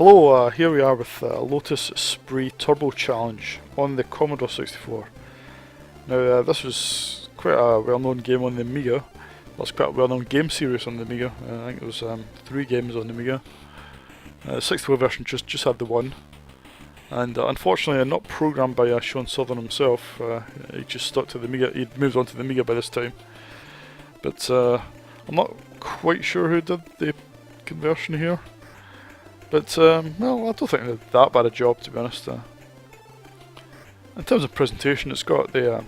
Hello, here we are with Lotus Esprit Turbo Challenge on the Commodore 64. Now this was quite a well-known game on the Amiga. That's quite a well-known game series on the Amiga. I think it was 3 games on the Amiga. The 64 version just had the one. And unfortunately not programmed by Sean Southern himself. He just stuck to the Amiga. He'd moved on to the Amiga by this time. But I'm not quite sure who did the conversion here. But, well, I don't think they did that bad a job, to be honest. In terms of presentation, it's got well,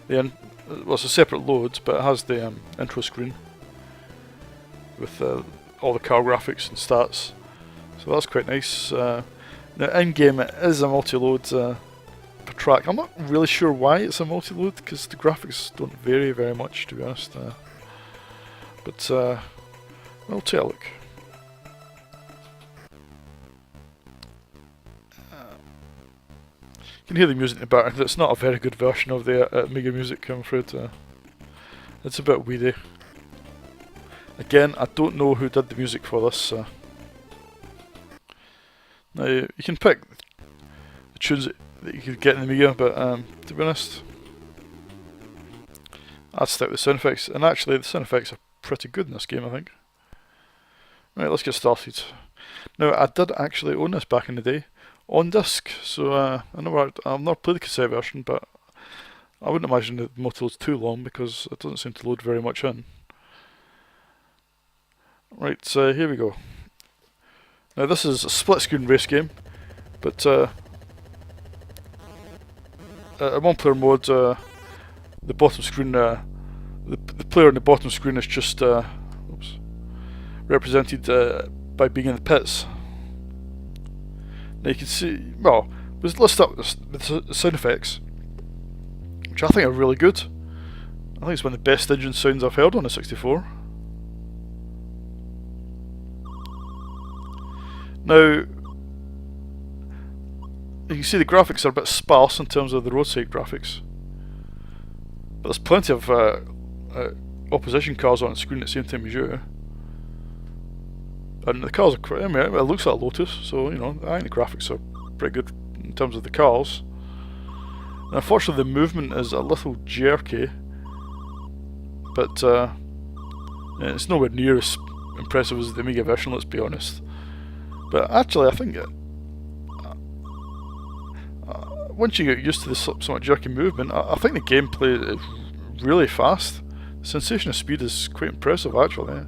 it's a separate load, but it has the intro screen with all the car graphics and stats. So that's quite nice. Now, in-game, it is a multi-load per track. I'm not really sure why it's a multi-load, because the graphics don't vary very much, to be honest. But, we'll take a look. You can hear the music in the background. It's not a very good version of the Amiga music, I'm afraid. It's a bit weedy. Again, I don't know who did the music for this. Now, you can pick the tunes that you could get in the Amiga, but to be honest, I'd stick with the sound effects. And actually, the sound effects are pretty good in this game, I think. Right, let's get started. Now, I did actually own this back in the day on disc, so I've not played the cassette version, but I wouldn't imagine the multi-load's too long because it doesn't seem to load very much in. Right, so here we go. Now this is a split-screen race game, but in one-player mode, the bottom screen, the player on the bottom screen is just represented by being in the pits. Now you can see, well, let's start with the sound effects, which I think are really good. I think it's one of the best engine sounds I've heard on a 64. Now, you can see the graphics are a bit sparse in terms of the roadside graphics, but there's plenty of opposition cars on the screen at the same time as you. And the cars are quite, I mean, it looks like a Lotus, so, you know, I think the graphics are pretty good in terms of the cars. And unfortunately the movement is a little jerky, but it's nowhere near as impressive as the Amiga version, let's be honest. But actually I think once you get used to this somewhat jerky movement, I think the gameplay is really fast. The sensation of speed is quite impressive actually.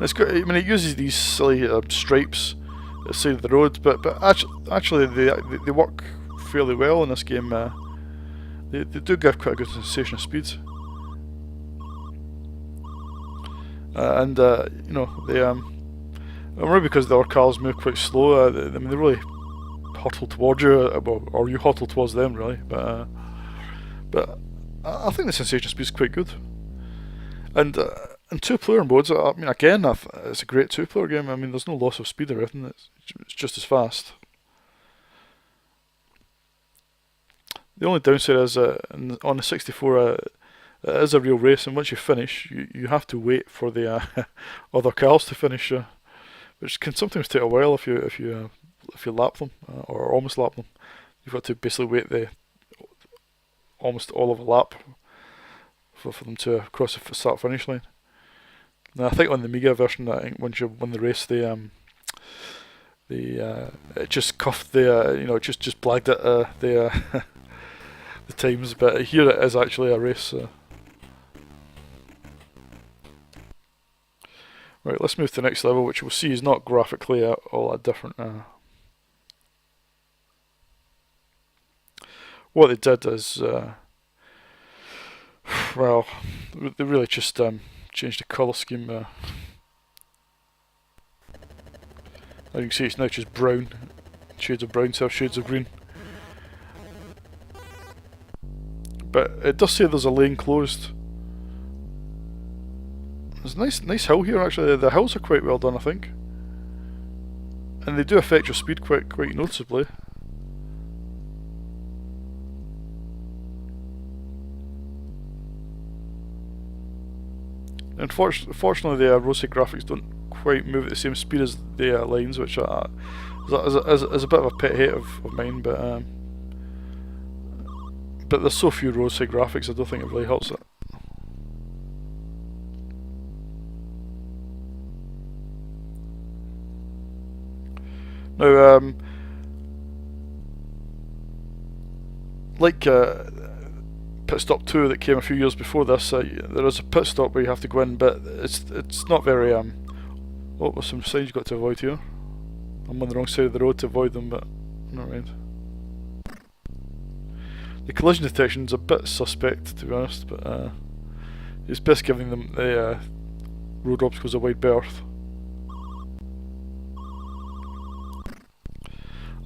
It's good. I mean, it uses these silly stripes at the side of the road, but actually they work fairly well in this game. They do give quite a good sensation of speed, and you know maybe because the other cars move quite slow. I mean, they really hurtle towards you, or you hurtle towards them, really. But I think the sensation of speed is quite good, and. In 2-player modes, I mean, again, it's a great 2-player game. I mean, there's no loss of speed or anything. It's just as fast. The only downside is on the 64, it is a real race, and once you finish, you have to wait for the other cars to finish, which can sometimes take a while if you lap them or almost lap them. You've got to basically wait almost all of a lap for them to cross the start-finish line. Now, I think on the Amiga version, I think once you win the race, it just cuffed the, just blagged it the times. But here it is actually a race. Right, let's move to the next level, which we'll see is not graphically all that different. What they did is, well, they really just changed the colour scheme. As you can see, it's now just brown. Shades of brown instead of shades of green. But it does say there's a lane closed. There's a nice hill here actually. The hills are quite well done, I think. And they do affect your speed quite noticeably. Unfortunately, the roadside graphics don't quite move at the same speed as the lines, which is a bit of a pet hate of mine, but there's so few roadside graphics, I don't think it really helps it. Now, like Pit Stop 2 that came a few years before this, there is a pit stop where you have to go in, but it's not very oh, there's some signs you've got to avoid here. I'm on the wrong side of the road to avoid them, but not mind. The collision detection's a bit suspect, to be honest, but it's best giving them the road obstacles a wide berth.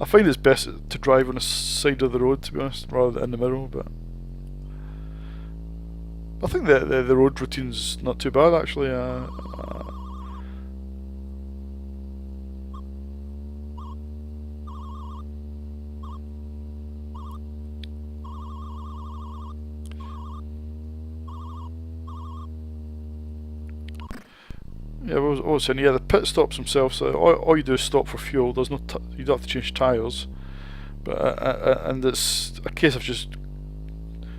I find it's best to drive on the side of the road, to be honest, rather than in the middle, but I think the road routine's not too bad, actually. Yeah, what was I saying? Yeah, the pit stops themselves. All you do is stop for fuel. There's no you don't have to change tyres, but and it's a case of just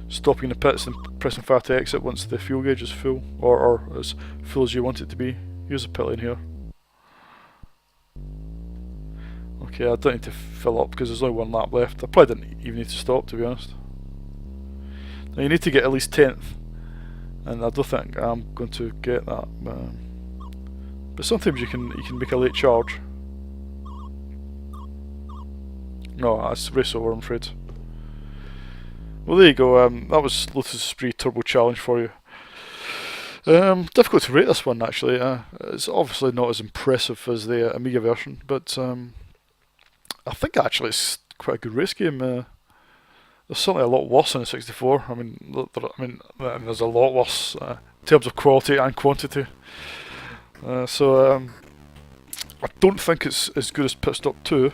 stopping in the pits and pressing fire to exit once the fuel gauge is full, or as full as you want it to be. Here's a pit lane here. Okay, I don't need to fill up because there's only one lap left. I probably didn't even need to stop, to be honest. Now you need to get at least 10th, and I don't think I'm going to get that. But sometimes you can make a late charge. No, that's race over, I'm afraid. Well, there you go. That was Lotus Esprit Turbo Challenge for you. Difficult to rate this one, actually. It's obviously not as impressive as the Amiga version, but I think actually it's quite a good race game. There's certainly a lot worse in the 64. I mean, there's a lot worse in terms of quality and quantity. So I don't think it's as good as Pit Stop 2.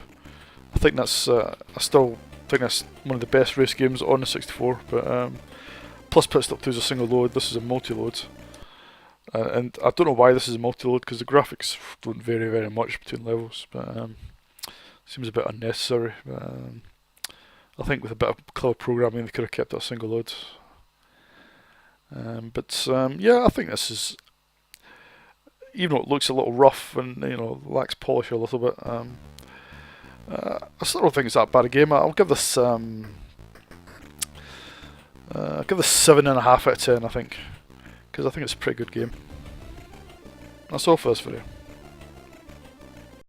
I think that's I still think that's one of the best race games on the 64. But plus Pit Stop 2 is a single load. This is a multi-load, and I don't know why this is a multi-load because the graphics don't vary very much between levels. But seems a bit unnecessary. I think with a bit of clever programming, they could have kept it a single load. Yeah, I think this is. Even though it looks a little rough and lacks polish a little bit, I still don't think it's that bad a game. I'll give this I'll give this 7.5 out of 10. I think, because I think it's a pretty good game. That's all for this video.